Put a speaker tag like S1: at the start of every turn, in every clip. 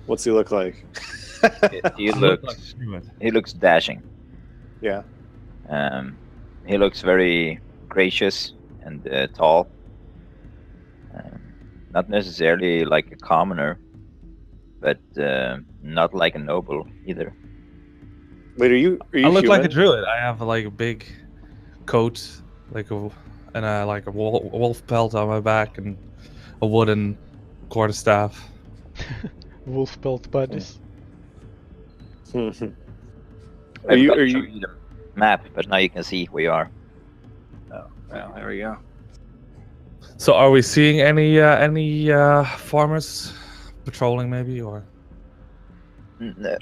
S1: What's he look like?
S2: He
S3: Look like
S2: looks
S3: Stuart.
S2: he looks dashing.
S1: Yeah.
S2: He looks very gracious and tall. Not necessarily like a commoner, but not like a noble either.
S1: Wait, are you
S3: I look like a
S1: human?
S3: druid. I have like a big coat, and like a wolf pelt on my back, and a wooden quarterstaff.
S4: Wolf belt buddies.
S1: Are
S2: I
S1: you?
S2: forgot
S1: Are
S2: to show
S1: you?
S2: you the map, but now you can see where you are.
S1: Oh, well, there we go.
S3: So, are we seeing any farmers patrolling, maybe, or?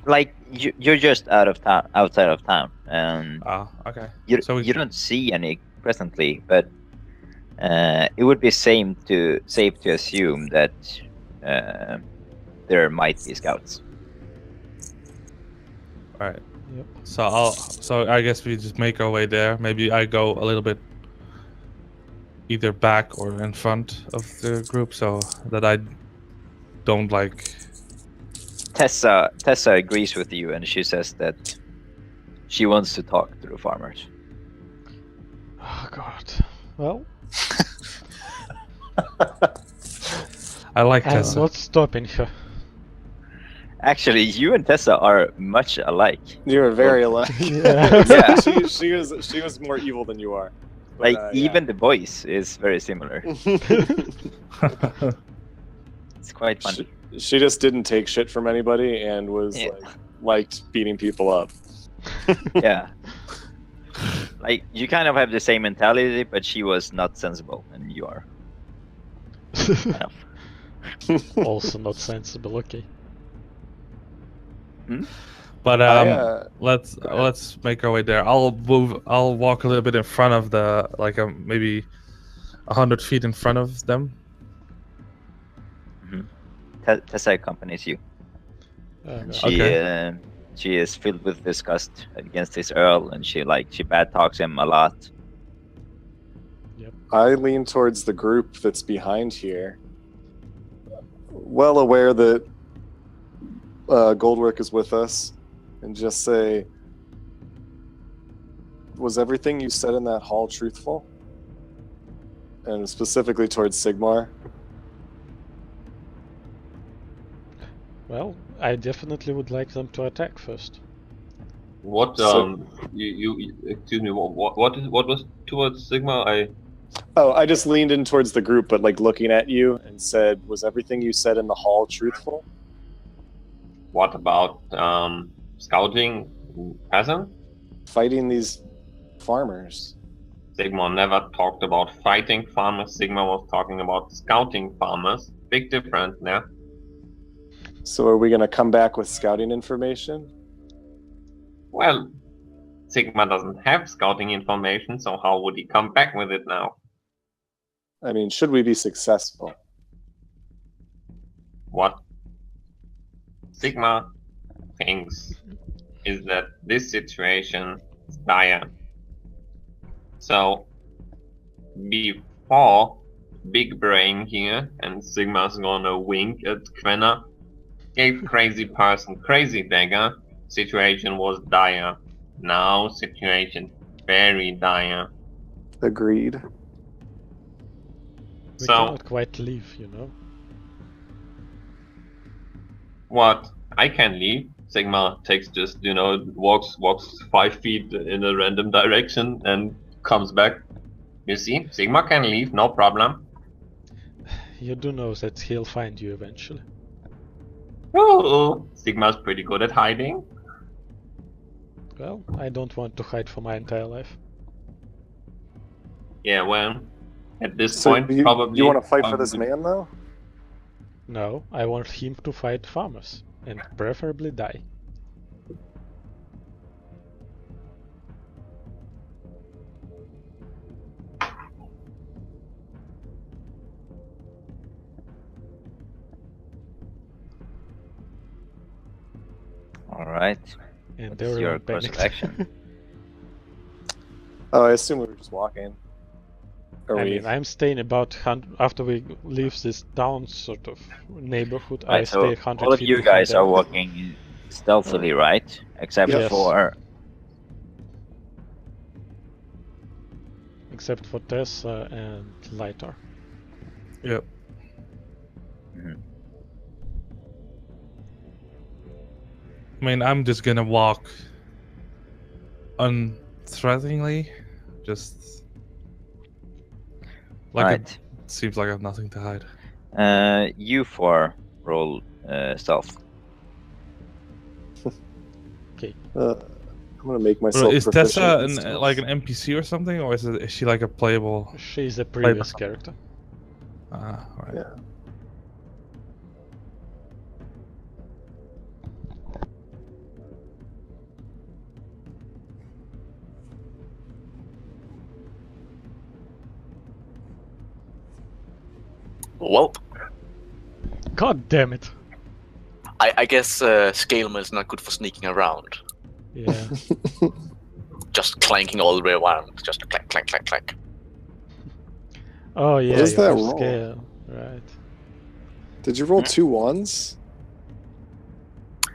S2: Like you're just out of town, outside of town, and
S3: Ah, okay.
S2: you
S3: So
S2: you don't see any presently, but it would be safe to assume that there might be scouts.
S3: all right.
S4: Yep.
S3: So I guess we just make our way there. Maybe I go a little bit either back or in front of the group, so that I don't like.
S2: Tessa agrees with you, and she says that she wants to talk to the farmers.
S4: Oh god. Well,
S3: I like
S4: I'm
S3: Tessa.
S4: not stopping her.
S2: Actually, you and Tessa are much alike.
S1: You were very alike.
S4: Yeah.
S2: Yeah.
S1: she was more evil than you are. But,
S2: Like
S1: yeah.
S2: even the voice is very similar. It's quite funny.
S1: She just didn't take shit from anybody and was
S2: Yeah.
S1: liked beating people up.
S2: Yeah. Like you kind of have the same mentality, but she was not sensible, and you are kind of.
S4: Also not sensible, okay.
S3: But
S1: I,
S3: let's make our way there. I'll walk a little bit in front of the maybe 100 feet in front of them.
S2: Tessa accompanies you.
S4: Okay.
S2: She is filled with disgust against this Earl, and she bad talks him a lot.
S1: I lean towards the group that's behind here, well aware that Goldwork is with us, and just say, was everything you said in that hall truthful? And specifically towards Sigmar.
S4: Well, I definitely would like them to attack first.
S5: What you excuse me? What was towards Sigma?
S1: I just leaned in towards the group, but like looking at you, and said, was everything you said in the hall truthful?
S5: What about scouting peasant?
S1: Fighting these farmers.
S5: Sigma never talked about fighting farmers. Sigma was talking about scouting farmers. Big difference there.
S1: So are we going to come back with scouting information?
S5: Well, Sigma doesn't have scouting information, so how would he come back with it now?
S1: I mean, should we be successful?
S5: What Sigma thinks is that this situation is dire. So, before Big Brain here, and Sigma's gonna wink at Quenna, gave crazy person crazy dagger, situation was dire. Now situation very dire.
S1: Agreed.
S4: We
S5: So
S4: cannot quite leave, you know.
S5: what? I can leave. Sigma takes just walks 5 feet in a random direction and comes back. You see, Sigma can leave, no problem.
S4: You do know that he'll find you eventually.
S5: Oh, Sigma's pretty good at hiding.
S4: Well, I don't want to hide for my entire life.
S5: Yeah, well, at this
S1: So
S5: point, probably.
S1: you want to fight for this man, though?
S4: No, I want him to fight farmers, and preferably die.
S2: All right.
S4: And
S2: What's
S4: everyone
S2: your course of
S4: panicked.
S2: action?
S1: Oh, I assume we were just walking. Are
S4: I
S1: we?
S4: mean, I'm staying about after we leave this town sort of neighborhood. I
S2: Right,
S4: stay
S2: so
S4: 100
S2: all of
S4: feet
S2: you
S4: behind
S2: guys are
S4: them.
S2: walking stealthily, right? Except
S4: Yes.
S2: for
S4: Except for Tessa and Lighter.
S3: Yep. I mean, I'm just gonna walk unthreateningly, just like
S2: right.
S3: it seems like I have nothing to hide.
S2: You four roll stealth.
S1: I'm gonna make
S3: But
S1: myself
S3: is
S1: proficient
S3: Tessa
S1: in stealth.
S3: like an NPC or something, or is she like a playable?
S4: She's a previous character.
S3: Ah, right.
S1: Yeah.
S6: Well,
S4: God damn it!
S6: I guess scale mail is not good for sneaking around.
S4: Yeah.
S6: Just clanking all the way around. Just clank, clank, clank, clank.
S4: Oh yeah,
S1: What is
S4: you
S1: that
S4: have
S1: roll?
S4: scale. Right.
S1: Did you roll 2 ones?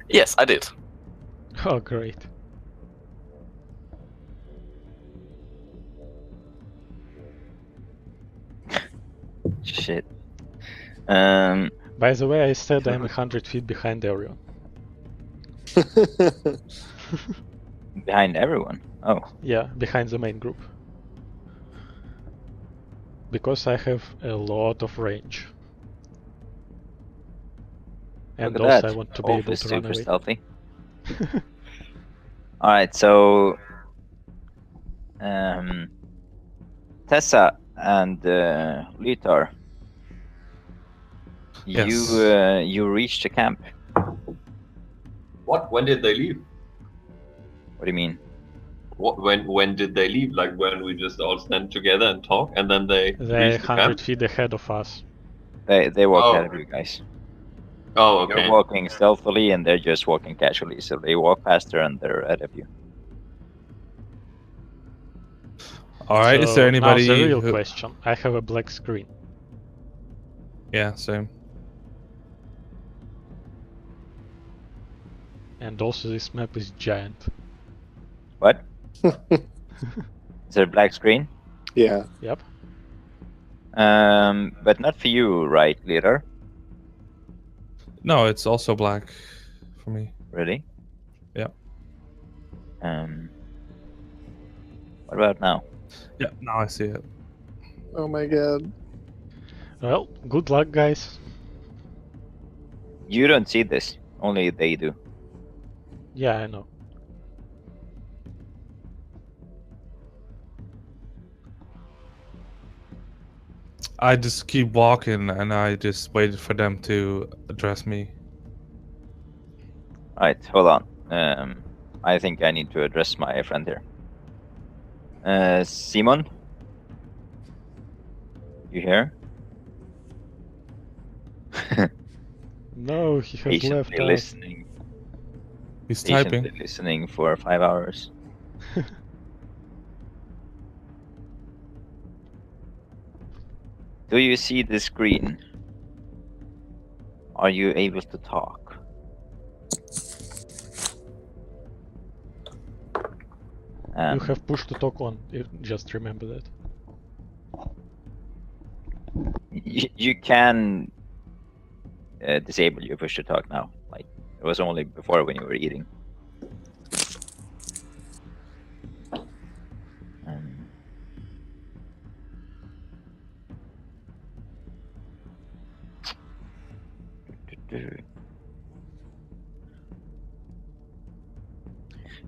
S6: Yes, I did.
S4: Oh great.
S2: Shit.
S4: By the way, I said I'm 100 feet behind everyone.
S2: Behind everyone. Oh,
S4: Yeah, behind the main group. Because I have a lot of range. And
S2: look at
S4: also
S2: that.
S4: I want to be
S2: Wolf
S4: able
S2: is
S4: to run
S2: super
S4: away.
S2: stealthy. All right, so Tessa and Litar,
S3: Yes.
S2: you reached the camp.
S5: What? When did they leave?
S2: What do you mean?
S5: What? When did they leave? Like when we just all stand together and talk, and then they
S4: They're
S5: reach the
S4: 100
S5: camp?
S4: feet ahead of us.
S2: They walk
S5: Oh.
S2: ahead of you guys.
S5: Oh, okay.
S2: You're walking stealthily, and they're just walking casually. So they walk faster, and they're ahead of you.
S3: All right. Is
S4: So
S3: there anybody?
S4: Now the real
S3: who...
S4: question. I have a black screen.
S3: Yeah, same.
S4: And also this map is giant.
S2: What? Is there a black screen?
S1: Yeah.
S4: Yep.
S2: But not for you, right, leader?
S3: No, it's also black for me.
S2: Really?
S3: Yeah.
S2: What about now?
S3: Yeah, now I see it.
S1: Oh my god.
S4: Well, good luck guys.
S2: You don't see this. Only they do.
S4: Yeah, I know.
S3: I just keep walking, and I just waited for them to address me.
S2: Alright, hold on. I think I need to address my friend here. Simon? You here?
S4: No, he has left
S2: Patiently
S4: us.
S2: listening.
S3: He's
S2: Patiently
S3: typing.
S2: listening for 5 hours. Do you see the screen? Are you able to talk?
S4: You have push to talk on. Just remember that.
S2: You can disable your push to talk now. Like it was only before when you were eating.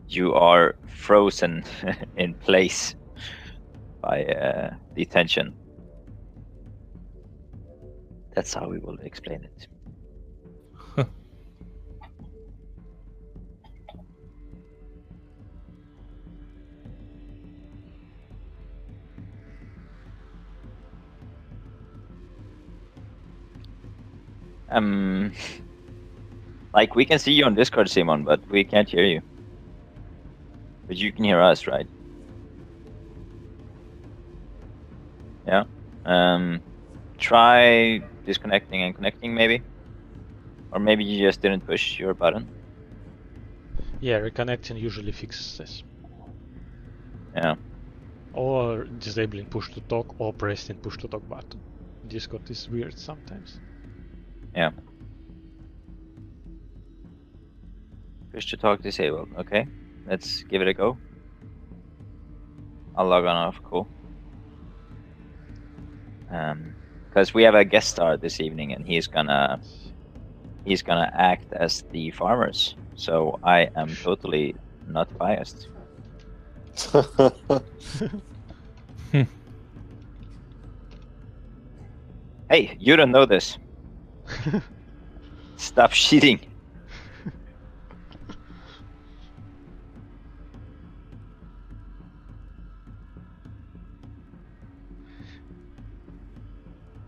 S2: You are frozen in place by detention. That's how we will explain it. Like we can see you on Discord, Simon, but we can't hear you. But you can hear us, right? Yeah. Try disconnecting and connecting, maybe. Or maybe you just didn't push your button.
S4: Yeah, reconnection usually fixes this.
S2: Yeah.
S4: Or disabling push to talk or pressing push to talk button. Discord is weird sometimes.
S2: Yeah. Push to talk disabled. Okay. Let's give it a go. I'll log on off. Cool. Because we have a guest star this evening, and he's gonna act as the farmers. So I am totally not biased. Hey, you don't know this. Stop cheating.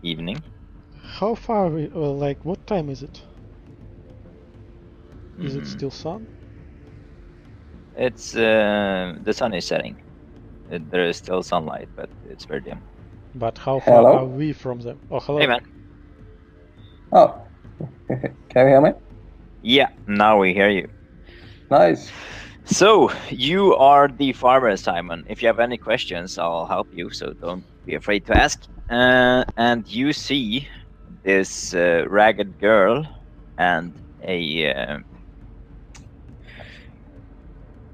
S2: Evening.
S4: How far are we? Well, like, what time is it? Is it still sun?
S2: It's the sun is setting. There is still sunlight, but it's very dim.
S4: But how far
S7: Hello?
S4: are we from them? Oh, hello.
S2: Hey, man.
S7: Oh, can you hear me?
S2: Yeah, now we hear you.
S7: Nice.
S2: So you are the farmer, Simon. If you have any questions, I'll help you. So don't be afraid to ask. And you see this ragged girl and a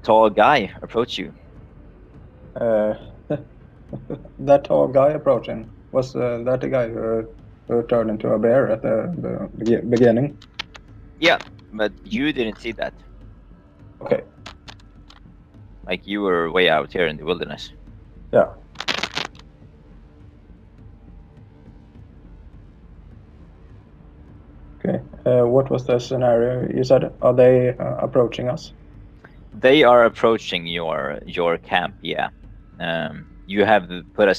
S2: tall guy approach you.
S7: That tall guy approaching, was that the guy who turned into a bear at the beginning?
S2: Yeah, but you didn't see that.
S7: Okay.
S2: Like, you were way out here in the wilderness.
S7: Yeah. Okay. What was the scenario? You said, are they approaching us?
S2: They are approaching your camp. Yeah. You have put a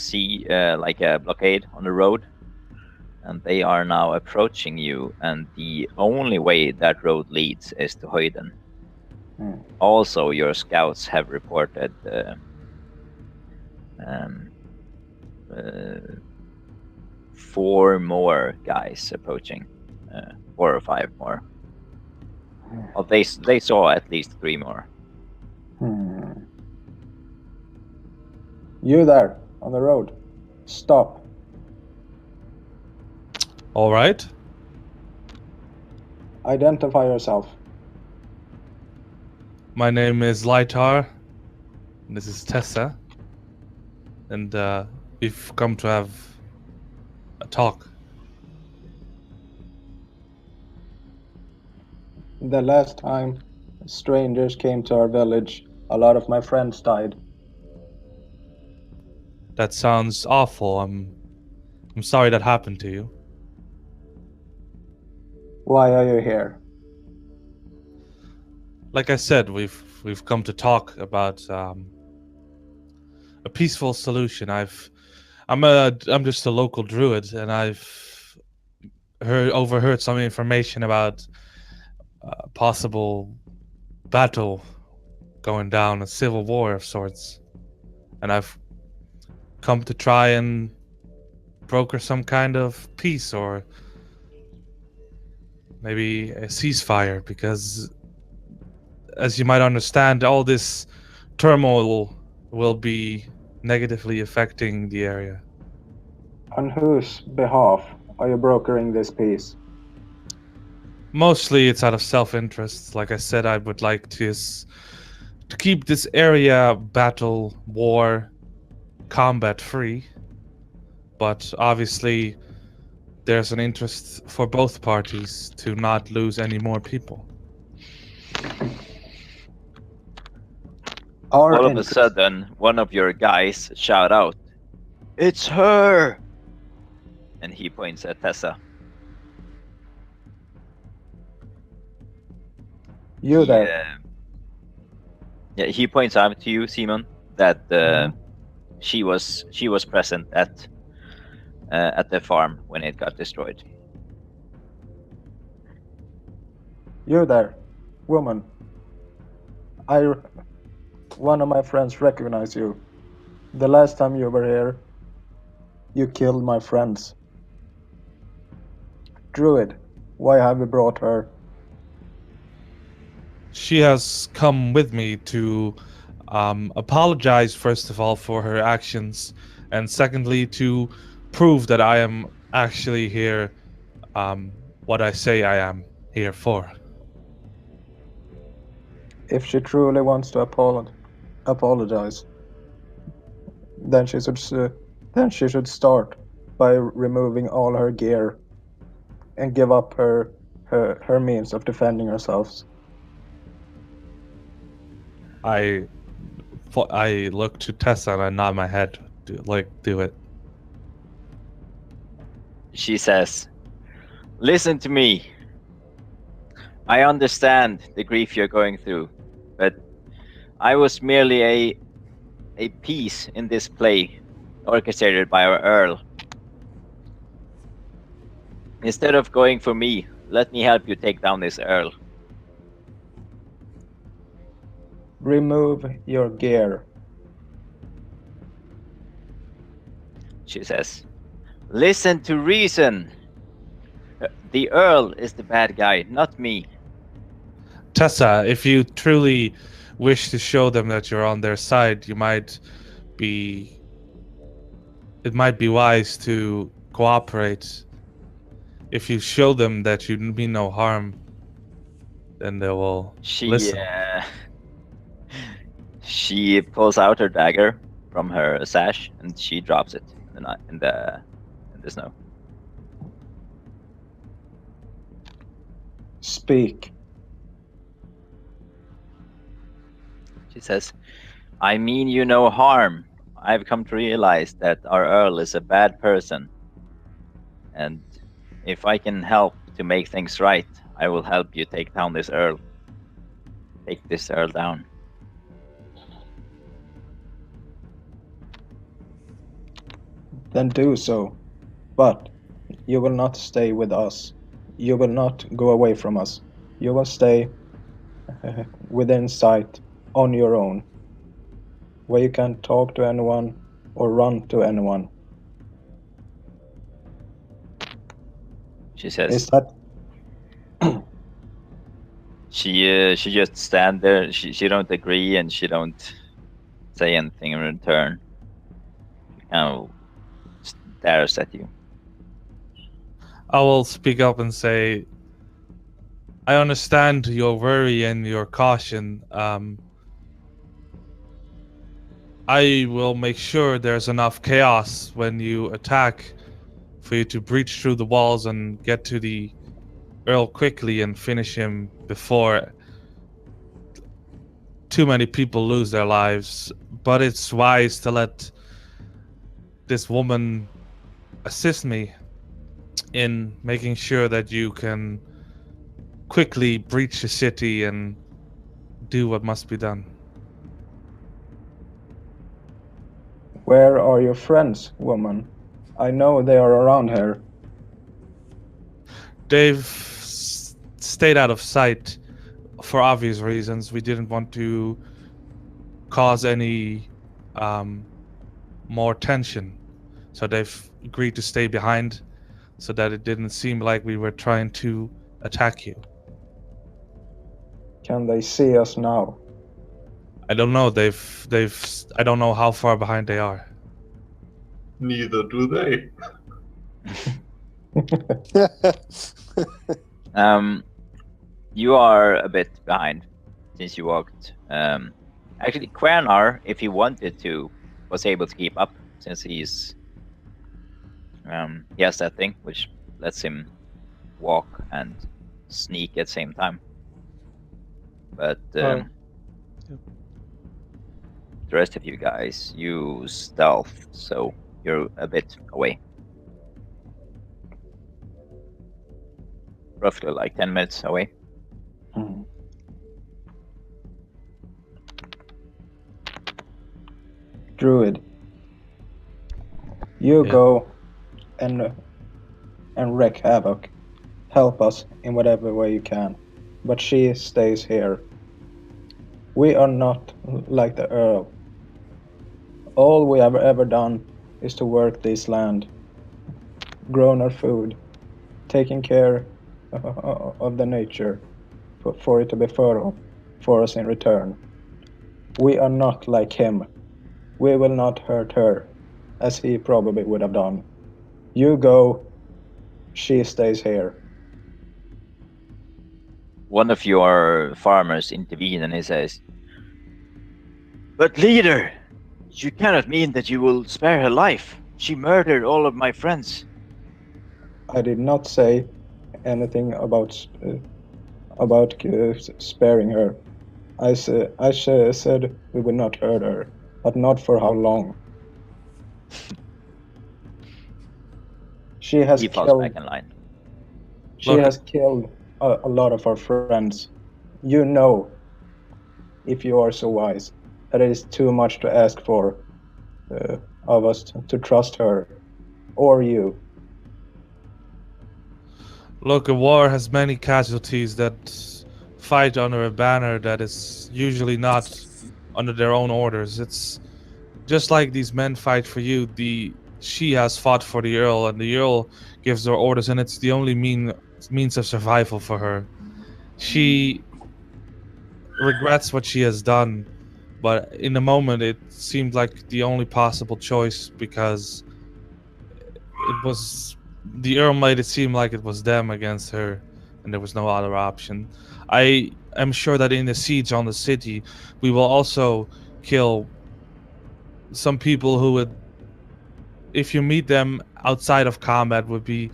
S2: like a blockade on the road, and they are now approaching you. And the only way that road leads is to Høyden. Also, your scouts have reported 4 more guys approaching, 4 or 5 more. Well, they saw at least 3 more.
S7: You there, on the road. Stop.
S3: All right.
S7: Identify yourself.
S3: My name is Lightar. This is Tessa. And we've come to have a talk.
S7: The last time strangers came to our village, a lot of my friends died.
S3: That sounds awful. I'm sorry that happened to you.
S7: Why are you here?
S3: Like I said, we've come to talk about a peaceful solution. I'm just a local druid, and I've overheard some information about a possible battle going down, a civil war of sorts, and I've come to try and broker some kind of peace, or maybe a ceasefire, because as you might understand, all this turmoil will be negatively affecting the area.
S7: On whose behalf are you brokering this peace?
S3: Mostly it's out of self-interest. Like I said, I would like to keep this area battle, war, combat free. But obviously there's an interest for both parties to not lose any more people.
S2: All of a sudden, one of your guys shout out, "It's her!" And he points at Tessa.
S7: You there.
S2: Yeah, he points out to you, Simon, that she was present at the farm when it got destroyed.
S7: You there, woman. One of my friends recognized you. The last time you were here, You killed my friends. Druid, why have you brought her?
S3: She has come with me to apologize, first of all, for her actions, and secondly, to prove that I am actually here, what I say I am here for.
S7: If she truly wants to apologize, then she should start by removing all her gear and give up her means of defending herself.
S3: I look to Tessa and I nod my head, do it.
S2: She says, "Listen to me. I understand the grief you're going through, but I was merely a piece in this play orchestrated by our Earl. Instead of going for me, let me help you take down this Earl."
S7: Remove your gear.
S2: She says, "Listen to reason. The Earl is the bad guy, not me."
S3: Tessa, if you truly wish to show them that you're on their side, it might be wise to cooperate. If you show them that you mean no harm, then they will listen.
S2: She pulls out her dagger from her sash and she drops it in the snow.
S7: Speak.
S2: She says, "I mean you no harm. I've come to realize that our Earl is a bad person. And if I can help to make things right, I will help you take down this Earl. Take this Earl down."
S7: Then do so. But you will not stay with us. You will not go away from us. You will stay within sight on your own, where you can talk to anyone or run to anyone.
S2: She says,
S7: Is that
S2: she just stand there. She don't agree and she don't say anything in return. She kind of stares at you.
S3: I will speak up and say, I understand your worry and your caution. I will make sure there's enough chaos when you attack for you to breach through the walls and get to the Earl quickly and finish him before too many people lose their lives. But it's wise to let this woman assist me in making sure that you can quickly breach the city and do what must be done.
S7: Where are your friends, woman? I know they are around here.
S3: They've stayed out of sight for obvious reasons. We didn't want to cause any more tension. So they've agreed to stay behind so that it didn't seem like we were trying to attack you.
S7: Can they see us now?
S3: I don't know. I don't know how far behind they are.
S5: Neither do they.
S2: You are a bit behind since you walked. Actually, Quernar, if he wanted to, was able to keep up since he has that thing which lets him walk and sneak at the same time. But the rest of you guys use stealth, so you're a bit away. Roughly like 10 minutes away.
S7: Druid, you go and wreak havoc. Help us in whatever way you can. But she stays here. We are not like the Earl. All we have ever done is to work this land, grown our food, taking care of the nature for it to be fertile for us in return. We are not like him. We will not hurt her, as he probably would have done. You go, she stays here.
S2: One of your farmers intervenes and he says, "But leader, you cannot mean that you will spare her life. She murdered all of my friends."
S7: I did not say anything about sparing her. I said we would not hurt her, but not for how long. She has
S2: He falls
S7: killed.
S2: back in line.
S7: She
S3: Look-
S7: has killed a lot of our friends. You know, if you are so wise, that it is too much to ask for of us to trust her or you.
S3: Look, a war has many casualties that fight under a banner that is usually not under their own orders. It's just like these men fight for you. She has fought for the Earl, and the Earl gives her orders, and it's the only means of survival for her. She regrets what she has done, but in the moment it seemed like the only possible choice because it was the Earl made it seem like it was them against her, and there was no other option. I am sure that in the siege on the city, we will also kill some people who would, if you meet them outside of combat, would be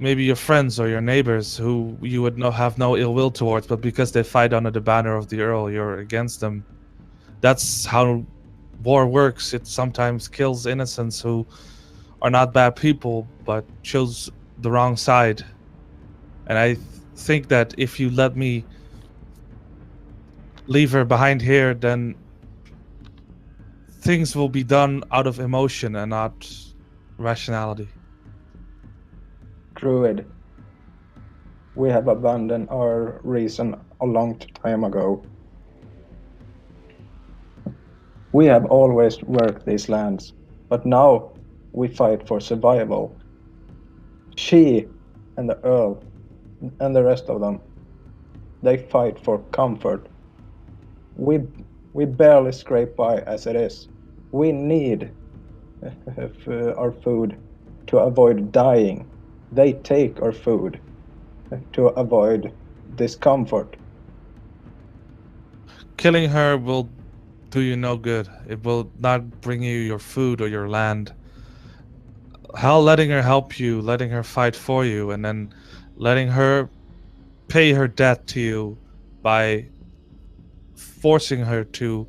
S3: maybe your friends or your neighbors who you would have no ill will towards, but because they fight under the banner of the Earl, you're against them. That's how war works. It sometimes kills innocents who are not bad people, but chose the wrong side. And I think that if you let me leave her behind here, then things will be done out of emotion and not rationality.
S7: Druid, we have abandoned our reason a long time ago. We have always worked these lands, but now we fight for survival. She and the Earl and the rest of them, they fight for comfort. We barely scrape by as it is. We need our food to avoid dying. They take our food to avoid discomfort.
S3: Killing her will do you no good. It will not bring you your food or your land. How letting her help you, letting her fight for you, and then letting her pay her debt to you by forcing her to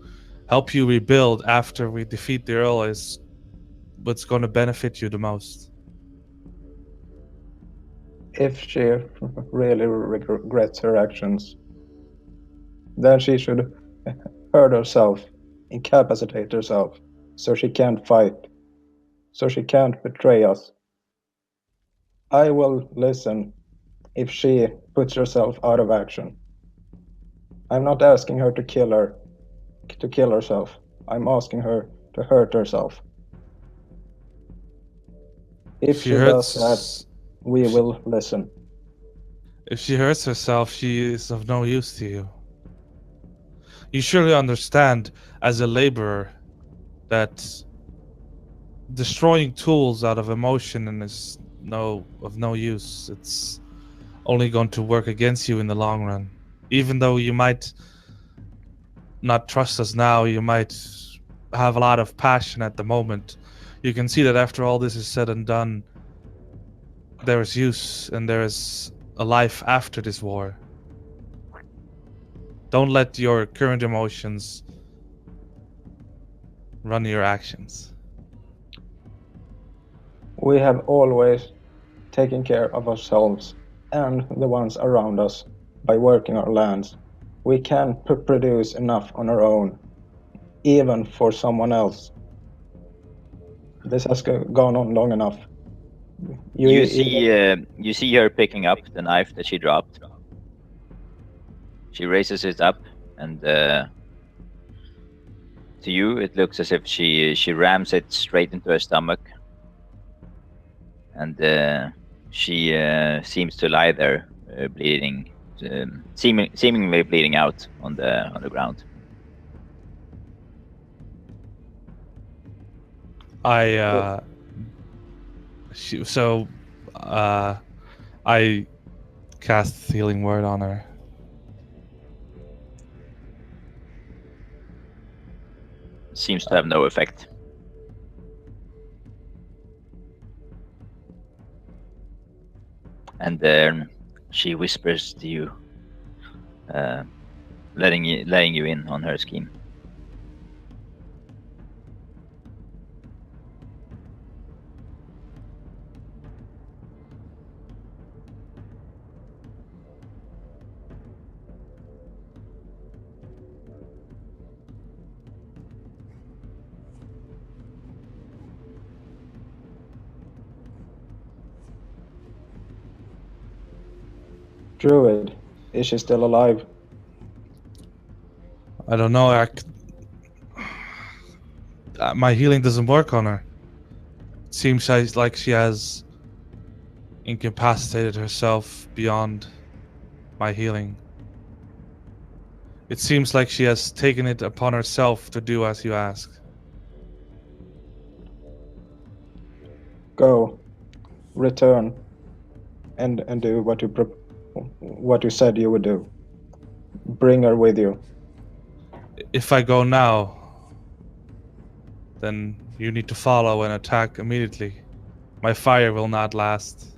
S3: help you rebuild after we defeat the Earl is what's going to benefit you the most.
S7: If she really regrets her actions, then she should hurt herself, incapacitate herself, so she can't fight, so she can't betray us. I will listen if she puts herself out of action. I'm not asking her to kill herself. I'm asking her to hurt herself. If she does that, we will listen.
S3: If she hurts herself, she is of no use to you. You surely understand, as a laborer, that destroying tools out of emotion is of no use. It's only going to work against you in the long run. Even though you might not trust us now, you might have a lot of passion at the moment. You can see that after all this is said and done, there is use and there is a life after this war. Don't let your current emotions run your actions.
S7: We have always taken care of ourselves and the ones around us by working our lands. We can produce enough on our own, even for someone else. This has gone on long enough.
S2: You see her picking up the knife that she dropped. She raises it up and to you, it looks as if she rams it straight into her stomach, and she seems to lie there, bleeding, seemingly bleeding out on the ground.
S3: I cast Healing Word on her.
S2: Seems to have no effect. And then she whispers to you, letting you in on her scheme.
S7: Druid, is she still alive?
S3: I don't know. My healing doesn't work on her. It seems like she has incapacitated herself beyond my healing. It seems like she has taken it upon herself to do as you ask.
S7: Go, return, and do what you said you would do. Bring her with you.
S3: If I go now, then you need to follow and attack immediately. My fire will not last.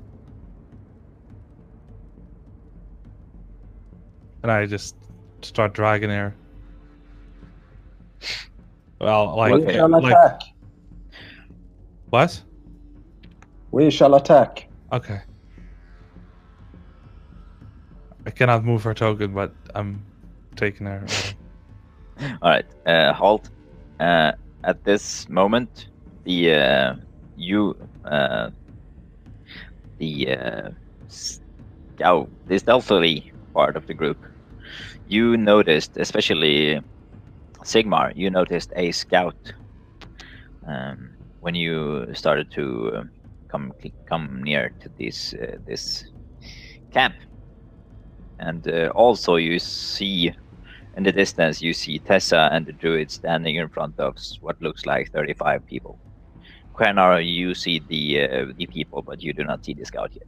S3: And I just start dragging her. Well,
S7: We shall attack.
S3: What?
S7: We shall attack.
S3: Okay. I cannot move her token, but I'm taking her.
S2: All right, halt. At this moment, the stealthily part of the group, you noticed, especially Sigmar, you noticed a scout when you started to come near to this camp, and also you see in the distance Tessa and the druid standing in front of what looks like 35 people. Quenar, you see the people, but you do not see the scout yet.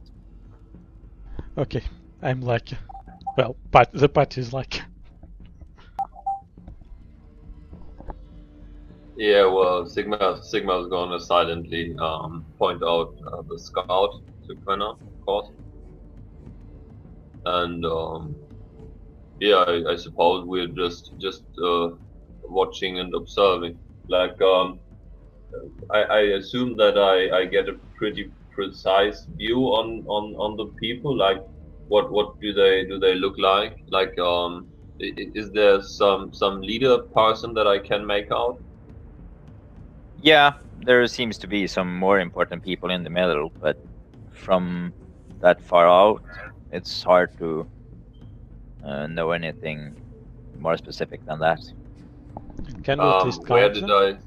S4: Okay, I'm like, well, the party is like.
S5: Yeah, well, Sigma's gonna silently point out the scout to Quenna, of course. And yeah, I suppose we're just watching and observing. Like I assume that I get a pretty precise view on the people. Like what do they look like? Like is there some leader person that I can make out?
S2: Yeah, there seems to be some more important people in the middle, but from that far out, it's hard to know anything more specific than that.
S4: Can we at least
S5: where
S4: count
S5: did
S4: them?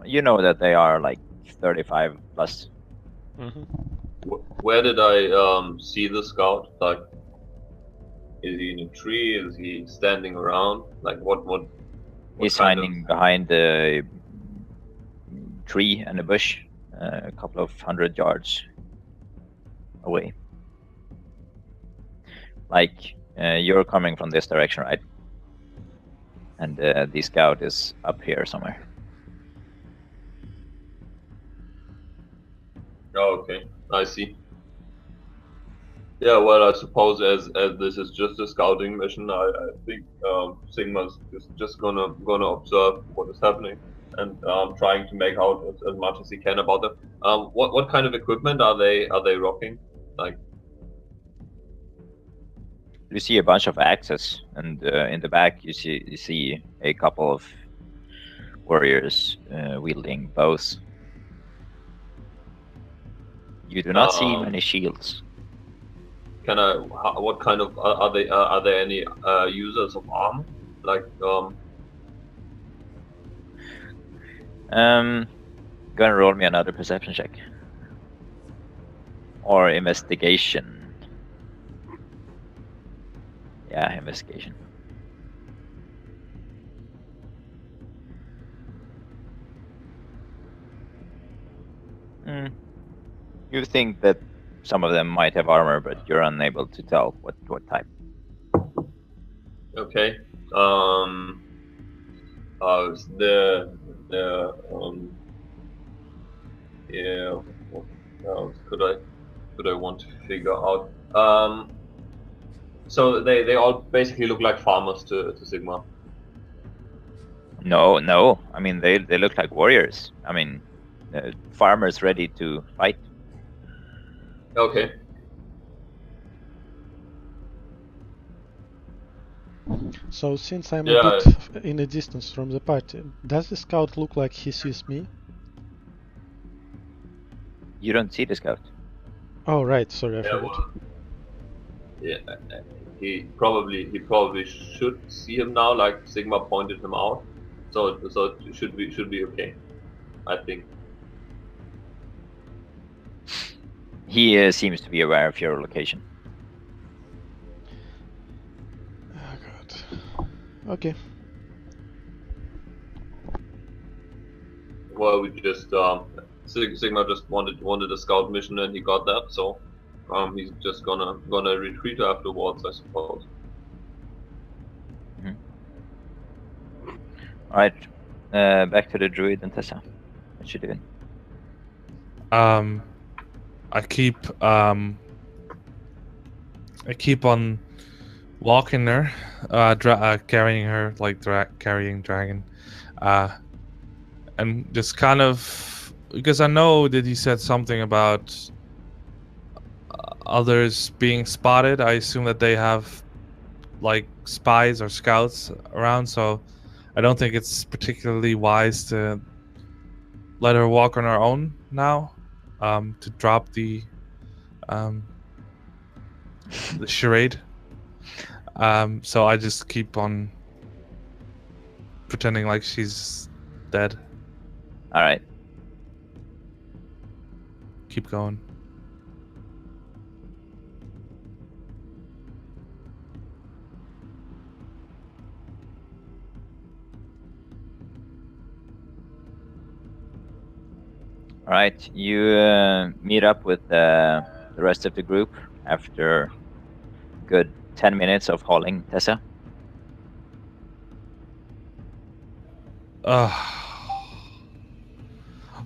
S2: You know that they are like 35 plus.
S5: Where did I see the scout? Like, is he in a tree? Is he standing around? Like, what
S2: He's hiding behind the tree and a bush, a couple of 100 yards away. Like, you're coming from this direction, right? And the scout is up here somewhere.
S5: Oh, okay, I see. Yeah, well, I suppose as this is just a scouting mission, I think Sigma's just gonna observe what is happening and trying to make out as much as he can about them. What kind of equipment are they rocking? Like,
S2: You see a bunch of axes, and in the back you see a couple of warriors wielding bows. You do not see many shields.
S5: What kind of are there any users of armor? Like
S2: Go and roll me another perception check. Or investigation. Yeah, investigation. You think that some of them might have armor, but you're unable to tell what type.
S5: Okay. Yeah. What else could I want to figure out? So they all basically look like farmers to Sigma.
S2: No. I mean, they look like warriors. I mean, farmers ready to fight.
S5: Okay.
S4: So since I'm
S5: Yeah.
S4: a bit in a distance from the party, does the scout look like he sees me?
S2: You don't see the scout.
S4: Oh right, sorry, I
S5: Yeah,
S4: forgot.
S5: well, yeah, he probably should see him now. Like Sigma pointed him out, so it should be okay, I think.
S2: He seems to be aware of your location.
S4: Oh god. Okay.
S5: Well, we just Sigma just wanted a scout mission and he got that, so he's just gonna retreat afterwards, I suppose.
S2: All right, back to the druid and Tessa. What you doing?
S3: I keep on walking her, carrying her like carrying dragon, and just kind of, because I know that he said something about others being spotted. I assume that they have like spies or scouts around, so I don't think it's particularly wise to let her walk on her own now, to drop the charade. So I just keep on pretending like she's dead.
S2: All right.
S3: Keep going.
S2: All right. You meet up with the rest of the group after a good 10 minutes of hauling Tessa.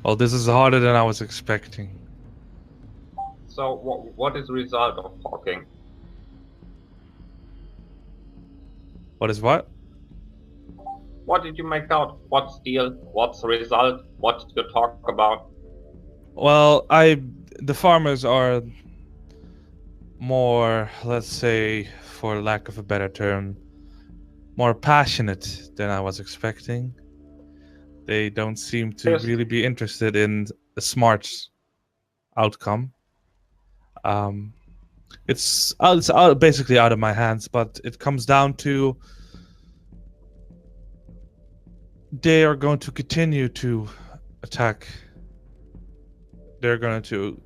S3: Well, this is harder than I was expecting.
S5: So what is the result of talking?
S3: What is what?
S5: What did you make out? What's the deal? What's the result? What did you talk about?
S3: Well, the farmers are more, let's say, for lack of a better term, more passionate than I was expecting. They don't seem to
S5: Yes.
S3: really be interested in a smart outcome. It's basically out of my hands, but it comes down to they are going to continue to attack. They're going to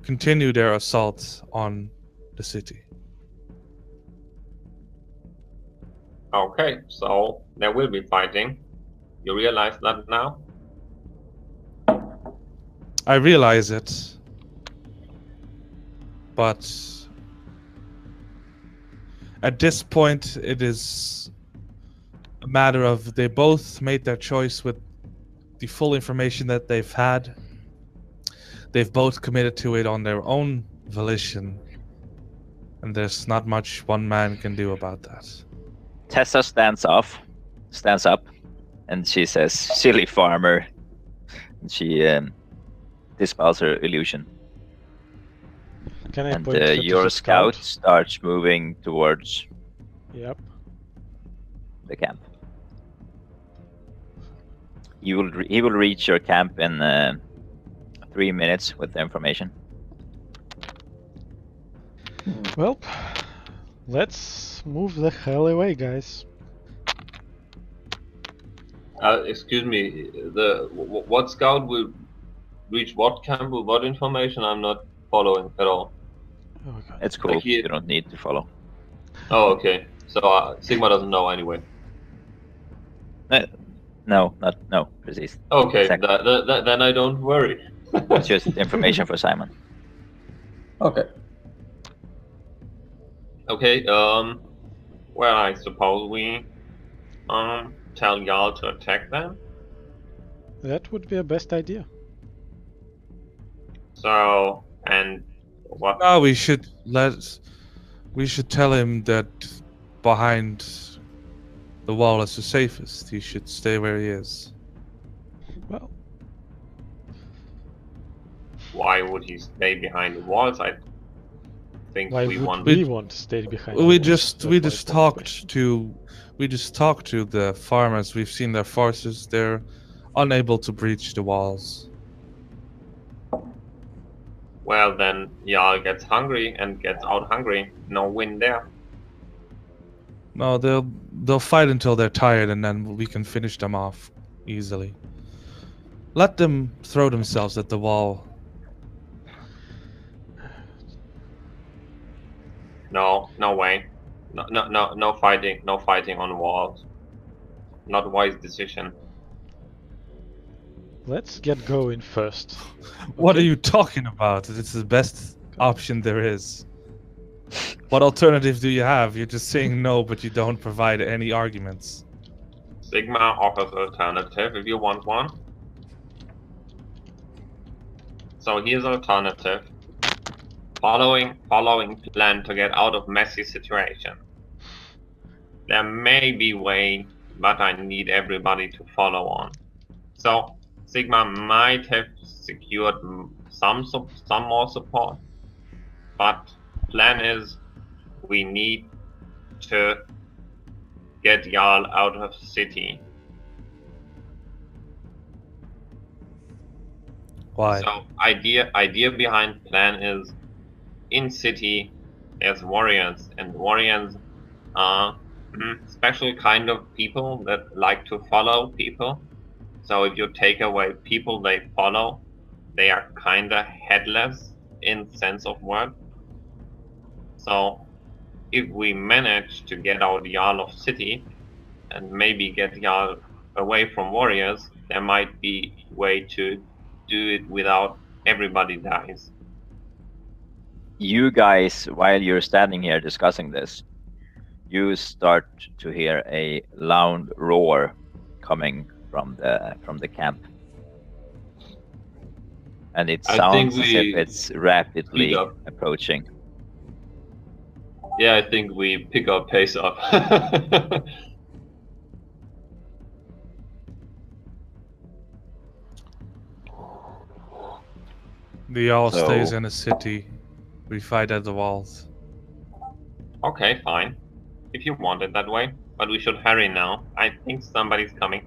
S3: continue their assault on the city.
S5: Okay, so there will be fighting. You realize that now?
S3: I realize it, but at this point, it is a matter of they both made their choice with the full information that they've had. They've both committed to it on their own volition, and there's not much one man can do about that.
S2: Tessa stands up, and she says, "Silly farmer." And she dispels her illusion.
S4: Can I
S2: And
S4: point at
S2: your
S4: the
S2: scout starts moving towards
S4: Yep.
S2: the camp. He will reach your camp in 3 minutes with the information.
S4: Well, let's move the hell away, guys.
S5: Excuse me. What scout will reach what camp with what information? I'm not following at all.
S4: Oh god.
S2: It's cool.
S5: Like he-
S2: You don't need to follow.
S5: Oh, okay. So Sigma doesn't know anyway.
S2: No, precise.
S5: Okay,
S2: Exactly.
S5: then I don't worry.
S2: It's just information for Simon.
S7: Okay.
S5: Okay. Well, I suppose we tell Yarl to attack them.
S4: That would be a best idea.
S5: So, and what?
S3: No, we should tell him that behind the wall is the safest. He should stay where he is.
S4: Well,
S5: Why would he stay behind the walls? I think
S4: why
S5: we
S4: would
S5: want.
S4: we want to stay behind? the
S3: We
S4: walls?
S3: just
S4: That's my question.
S3: talked to the farmers. We've seen their forces. They're unable to breach the walls.
S5: Well, then Yarl gets hungry and gets out hungry. No win there.
S3: No, they'll fight until they're tired, and then we can finish them off easily. Let them throw themselves at the wall.
S5: No way. No fighting. No fighting on walls. Not a wise decision.
S4: Let's get going first.
S3: What are
S4: Okay.
S3: you talking about? It's the best option there is. What alternative do you have? You're just saying no, but you don't provide any arguments.
S5: Sigma offers alternative if you want one. So here's alternative. Following plan to get out of messy situation. There may be way, but I need everybody to follow on. So Sigma might have secured some more support, but plan is we need to get Yarl out of city.
S3: Why?
S5: So idea behind plan is in city there's warriors, and warriors are special kind of people that like to follow people. So if you take away people they follow, they are kinda headless in sense of word. So if we manage to get out Yarl of city and maybe get Yarl away from warriors, there might be a way to do it without everybody dies.
S2: You guys, while you're standing here discussing this, you start to hear a loud roar coming from the camp, and it
S5: I think
S2: sounds as if
S5: we
S2: it's rapidly
S5: speed up.
S2: approaching.
S5: Yeah, I think we pick our pace up.
S3: The all
S2: So-
S3: stays in the city. We fight at the walls.
S5: Okay, fine. If you want it that way. But we should hurry now. I think somebody's coming.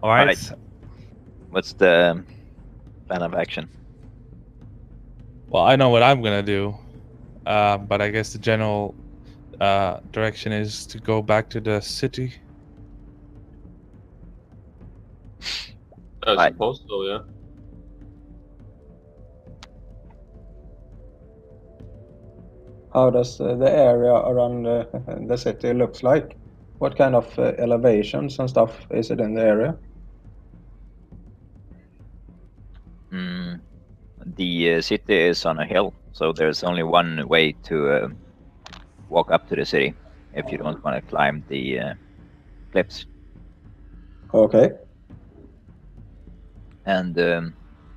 S3: All right.
S2: Right. What's the plan of action?
S3: Well, I know what I'm gonna do, but I guess the general direction is to go back to the city.
S5: I
S2: Right.
S5: suppose so, yeah.
S7: How does the area around the city looks like? What kind of elevations and stuff is it in the area?
S2: The city is on a hill, so there's only one way to walk up to the city if you don't want to climb the cliffs.
S7: Okay.
S2: And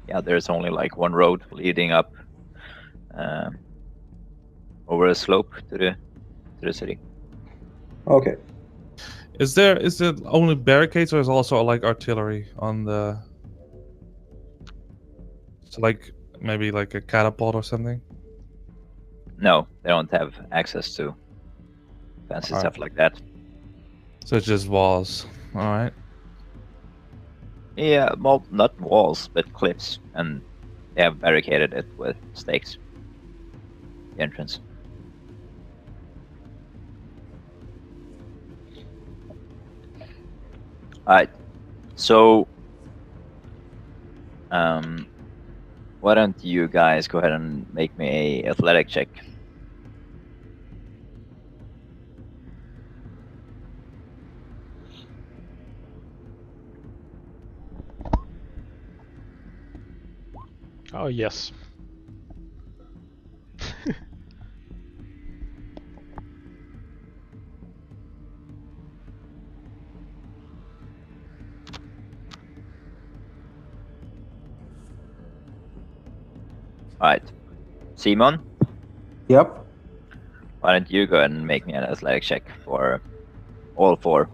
S2: yeah, there's only like one road leading up over a slope to the city.
S7: Okay.
S3: Is there only barricades, or is also like artillery on the? So like maybe like a catapult or something.
S2: No, they don't have access to fancy
S3: Alright.
S2: stuff like that.
S3: So it's just walls. All right.
S2: Yeah, well, not walls, but cliffs, and they have barricaded it with stakes. The entrance. Alright. So, why don't you guys go ahead and make me a athletic check?
S4: Oh yes.
S2: Alright. Simon,
S7: Yep.
S2: why don't you go ahead and make me an athletic check for all four?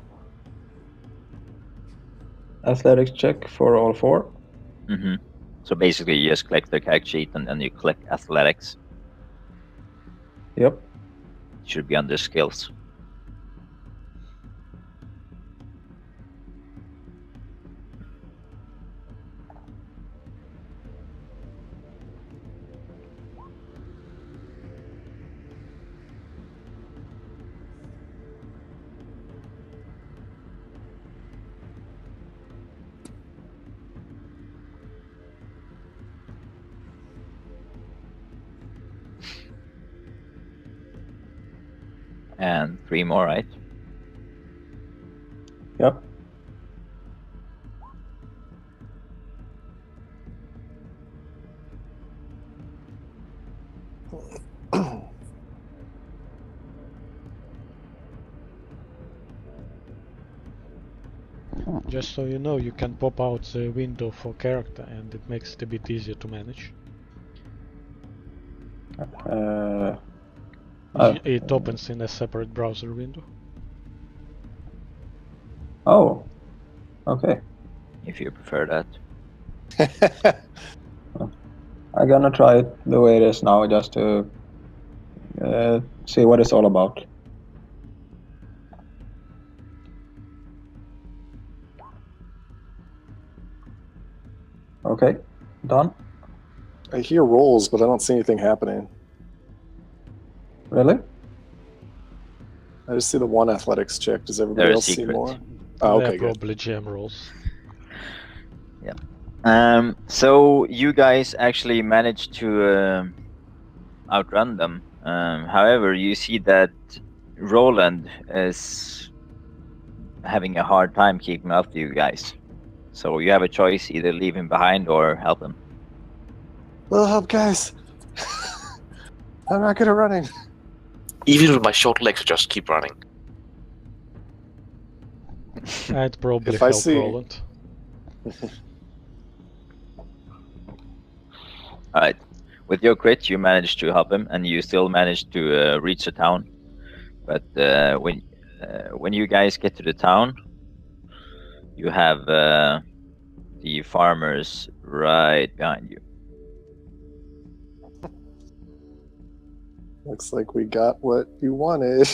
S7: Athletics check for all four.
S2: Mm-hmm. So basically, you just click the character sheet and then you click athletics.
S7: Yep.
S2: It should be under skills. And 3 more, right?
S7: Yep.
S4: Just so you know, you can pop out the window for character and it makes it a bit easier to manage. It opens in a separate browser window.
S7: Oh. Okay.
S2: If you prefer that.
S7: I'm gonna try it the way it is now, just to see what it's all about. Okay, done.
S1: I hear rolls, but I don't see anything happening.
S7: Really?
S1: I just see the one athletics check. Does everybody
S2: They're
S1: else see
S2: secret.
S1: more? Oh,
S4: Yeah,
S1: okay, good.
S4: probably gem rolls.
S2: So you guys actually managed to outrun them. However, you see that Roland is having a hard time keeping up to you guys. So you have a choice: either leave him behind or help him.
S1: Little help, guys. I'm not good at running.
S6: Even with my short legs, I just keep running.
S4: I'd probably
S1: If I
S4: help
S1: see-
S4: Roland.
S2: Alright. With your crit, you managed to help him, and you still managed to reach the town. But when you guys get to the town, you have the farmers right behind you.
S1: Looks like we got what you wanted.